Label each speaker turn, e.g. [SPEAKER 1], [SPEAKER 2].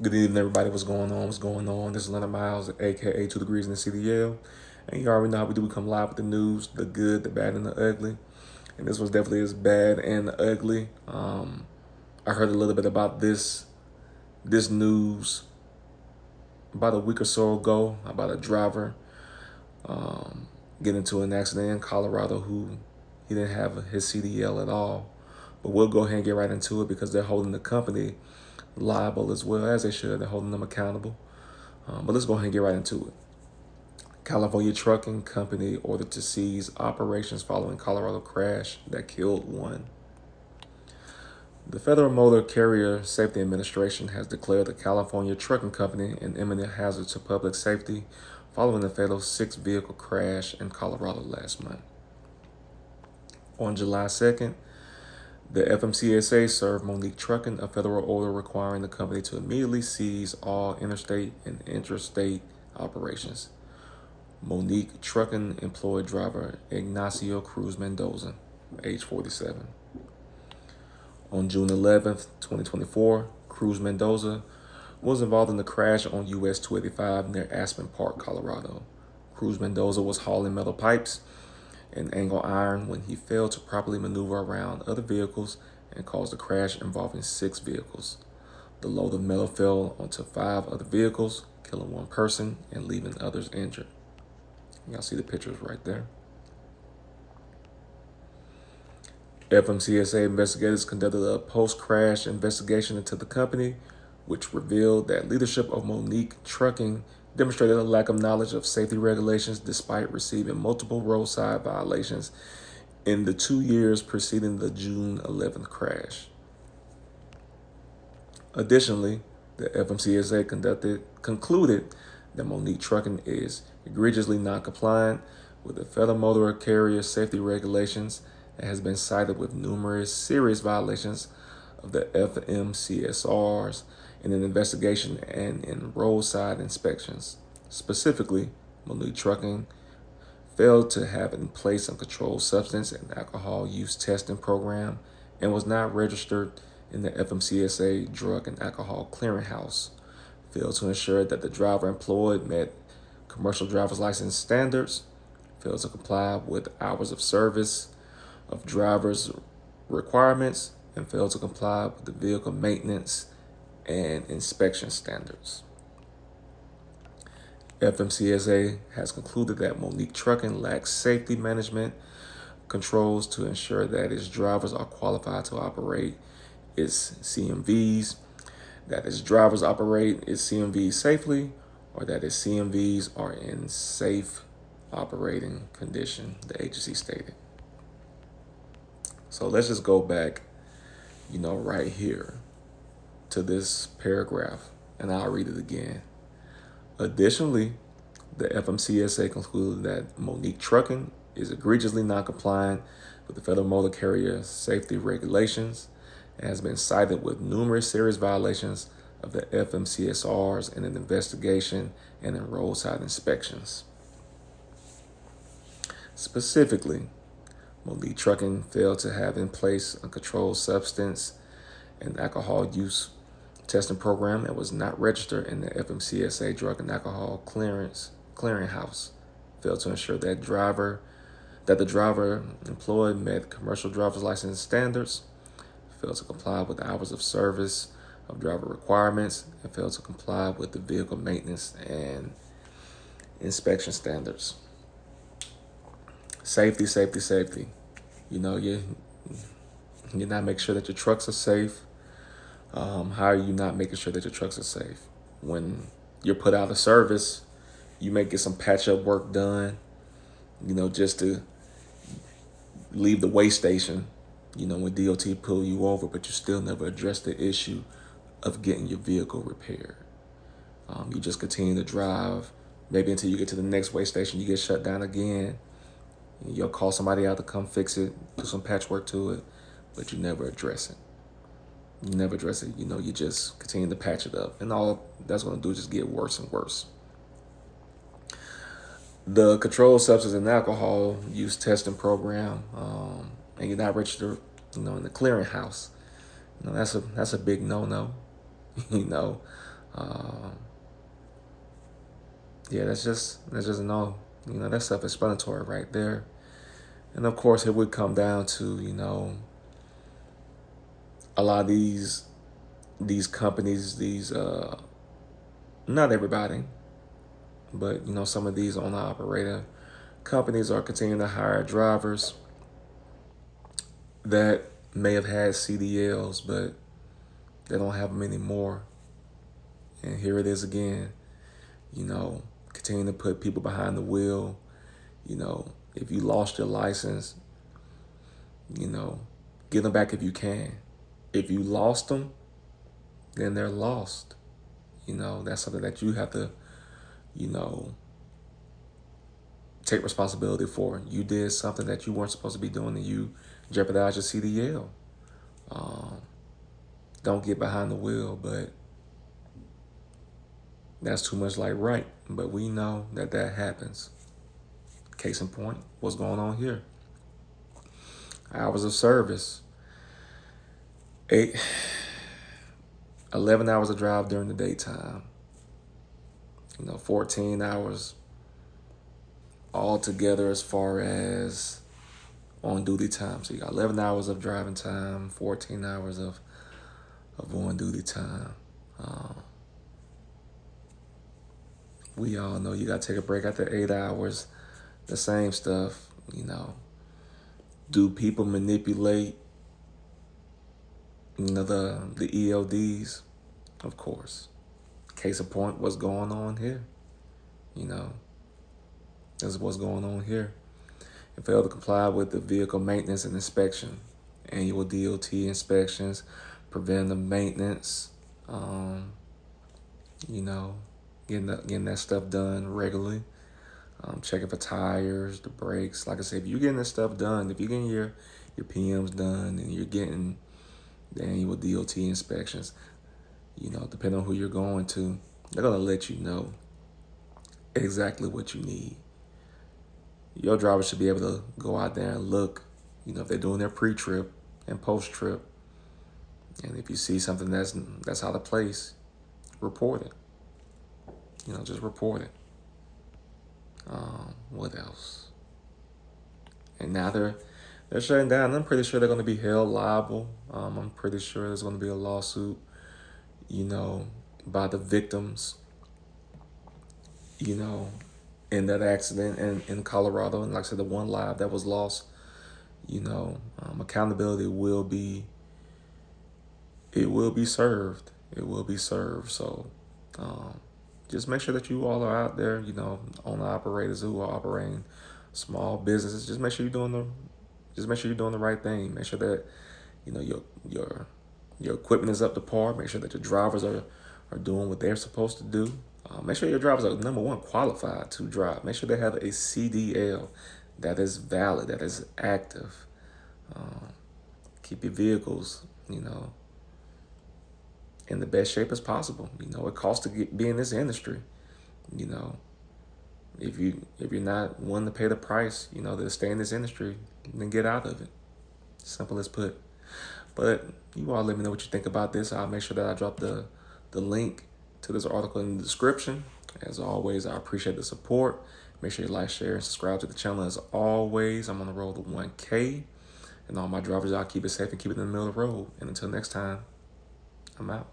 [SPEAKER 1] Good evening, everybody. What's going on? What's going on? This is Leonard Miles, aka 2 Degrees in the CDL. And you already know how we do. We come live with the news, the good, the bad, and the ugly. And this was definitely as bad and ugly. I heard a little bit about this news about a week or so ago about a driver getting into an accident in Colorado who he didn't have his CDL at all. But we'll go ahead and get right into it because they're holding the company liable as well as they should. They're holding them accountable. But let's go ahead and get right into it. California Trucking Company ordered to seize operations following Colorado crash that killed one. The Federal Motor Carrier Safety Administration has declared the California Trucking Company an imminent hazard to public safety following the fatal six-vehicle crash in Colorado last month. On July 2nd, the FMCSA served Monique Trucking a federal order requiring the company to immediately seize all interstate and interstate operations. Monique Trucking employed driver Ignacio Cruz Mendoza, age 47. On June 11th, 2024, Cruz Mendoza was involved in the crash on US 285 near Aspen Park, Colorado. Cruz Mendoza was hauling metal pipes and angle iron when he failed to properly maneuver around other vehicles and caused a crash involving 6 vehicles. The load of metal fell onto 5 other vehicles, killing 1 person and leaving others injured. Y'all see the pictures right there. FMCSA investigators conducted a post-crash investigation into the company, which revealed that leadership of Monique Trucking demonstrated a lack of knowledge of safety regulations despite receiving multiple roadside violations in the 2 years preceding the June 11th crash. Additionally, the FMCSA concluded that Monique Trucking is egregiously non-compliant with the Federal Motor Carrier Safety Regulations and has been cited with numerous serious violations of the FMCSRs in an investigation and in roadside inspections. Specifically, Monique Trucking failed to have in place a controlled substance and alcohol use testing program and was not registered in the FMCSA Drug and Alcohol Clearinghouse, failed to ensure that the driver employed met commercial driver's license standards, failed to comply with hours of service of drivers' requirements, and failed to comply with the vehicle maintenance and inspection standards. FMCSA has concluded that Monique Trucking lacks safety management controls to ensure that its drivers are qualified to operate its CMVs, that its drivers operate its CMVs safely, or that its CMVs are in safe operating condition, the agency stated. So let's just go back, right here to this paragraph, and I'll read it again. Additionally, the FMCSA concluded that Monique Trucking is egregiously non-compliant with the Federal Motor Carrier Safety Regulations and has been cited with numerous serious violations of the FMCSRs in an investigation and in roadside inspections. Specifically, Monique Trucking failed to have in place a controlled substance and alcohol use testing program and was not registered in the FMCSA Drug and Alcohol Clearinghouse. Failed to ensure that the driver employed met commercial driver's license standards, failed to comply with hours of service of driver requirements, and failed to comply with the vehicle maintenance and inspection standards. Safety, safety, safety. You're not making sure that your trucks are safe. How are you not making sure that your trucks are safe? When you're put out of service, you may get some patch-up work done, just to leave the way station, when DOT pull you over, but you still never address the issue of getting your vehicle repaired. You just continue to drive, maybe until you get to the next way station, you get shut down again. You'll call somebody out to come fix it, do some patchwork to it, but you never address it. You just continue to patch it up. And all that's going to do is just get worse and worse. The controlled substance and alcohol use testing program, and you're not registered, in the clearinghouse. That's a big no-no. Um, yeah, that's just no, that's self-explanatory right there. And of course, it would come down to a lot of these companies, these not everybody, but some of these owner operator companies are continuing to hire drivers that may have had CDLs, but they don't have them anymore. And here it is again, you know, continuing to put people behind the wheel. If you lost your license, you know, get them back if you can. If you lost them, then they're lost. That's something that you have to, you know, take responsibility for. You did something that you weren't supposed to be doing and you jeopardized your CDL. Don't get behind the wheel, but that's too much like right. But we know that happens. Case in point, what's going on here? Hours of service. 11 hours of drive during the daytime. 14 hours altogether as far as on duty time. So you got 11 hours of driving time, 14 hours of on duty time. We all know you got to take a break after 8 hours. The same stuff. Do people manipulate the ELDs? Of course. Case in point, what's going on here? This is what's going on here. It failed to comply with the vehicle maintenance and inspection, annual DOT inspections, preventive maintenance, getting that stuff done regularly, checking for tires, the brakes. Like I said, if you're getting this stuff done, if you're getting your PMs done and you're getting the annual DOT inspections, depending on who you're going to, they're going to let you know exactly what you need. Your driver should be able to go out there and look, if they're doing their pre-trip and post-trip. And if you see something that's out of place, report it. Just report it. What else? And now they're shutting down. I'm pretty sure they're going to be held liable. I'm pretty sure there's going to be a lawsuit, by the victims, in that accident in Colorado. And like I said, the one life that was lost, accountability will be served. It will be served. So just make sure that you all are out there, owner operators who are operating small businesses. Just make sure you're doing the right thing. Make sure that your equipment is up to par. Make sure that your drivers are doing what they're supposed to do. Make sure your drivers are, number one, qualified to drive. Make sure they have a CDL that is valid, that is active. Keep your vehicles, in the best shape as possible. It costs to be in this industry. If you're not willing to pay the price, to stay in this industry, then get out of it. Simple as put. But you all let me know what you think about this. I'll make sure that I drop the link to this article in the description. As always, I appreciate the support. Make sure you like, share, and subscribe to the channel. As always, I'm on the road to 1K. And all my drivers, y'all keep it safe and keep it in the middle of the road. And until next time, I'm out.